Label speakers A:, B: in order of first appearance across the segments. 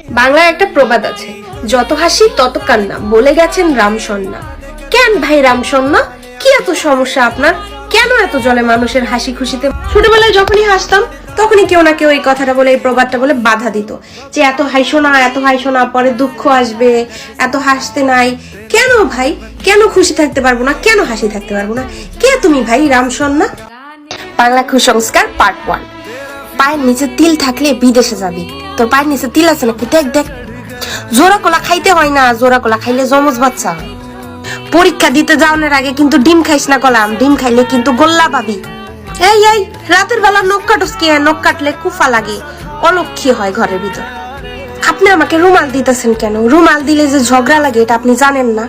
A: বাংলায় একটা প্রবাদ আছে, যত হাসি তত কান্না, বলে গেছেন রামসন্না। কেন ভাই রামসন্না, কি এত সমস্যা আপনার? কেন এত জলে মানুষের হাসি খুশিতে? ছোটবেলায় যখনই হাসতাম তখনই কেউ না কেউ এই কথাটা বলে, এই প্রবাদটা বলে বাধা দিত যে এত হাসো না, এত হাসো না, পরে দুঃখ আসবে, এত হাসতে নাই। কেন ভাই, কেন খুশি থাকতে পারবো না, কেন হাসি থাকতে পারবো না? কে তুমি ভাই রামসন্না? বাংলা কুসংস্কার পার্ট 1। পায়ের নিচে তিল থাকলে বিদেশে যাবি। তোর পায়ের নিচে তিল আছে নাকি? দেখ দেখ। জোড়া কলা খাইতে হয় না, জোড়া কলা খাইলে যমজ বাচ্চা হয়। পরীক্ষা দিতে যাওয়ার আগে কিন্তু ডিম খাইস না কলাম, ডিম খাইলে কিন্তু গোল্লা পাবি। এই এই রাতের বেলা নখ কাটস কি? নখ কাটলে কুফা লাগে, অলক্ষী হয় ঘরের ভিতর। আপনি আমাকে রুমাল দিতেছেন কেন? রুমাল দিলে যে ঝগড়া লাগে এটা আপনি জানেন না?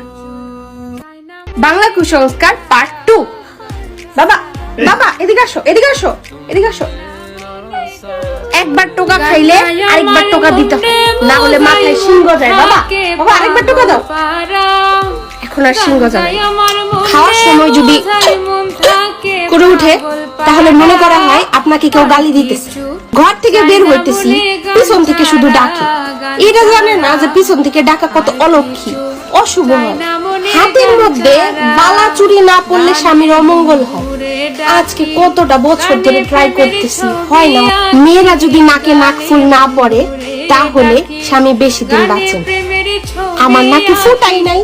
A: বাংলা কুসংস্কার পার্ট 2। বাবা বাবা এদিকে আসো, এদিকে আসো, এদিকে আসো। একবার টোকা খাইলে আরেকবার টোকা দিতে হয়, না হলে মাথায় সিংহ যায়। বাবা বাবা আরেকবার টোকা দাও। এখন আর সিংহ যায় না। খাওয়ার সময় যদি করে উঠে তাহলে মনে করা হয় আপনাকে কেউ গালি দিতেছে। ঘর থেকে বের হইতেছি, পিছন থেকে শুধু ডাকে। এটা জানে না যে পিছন থেকে ডাকা কত অলক্ষী, অশুভ হয়। হাতের মধ্যে বালা চুরি না পড়লে স্বামীর অমঙ্গল হয়। আজকে কতটা বছর ধরে ট্রাই করতেছি, হয় না। মেয়েরা যদি নাকে নাক ফুল না পড়ে তাহলে স্বামী বেশি দিন বাঁচেন। আমার নাকে ফুটাই নাই,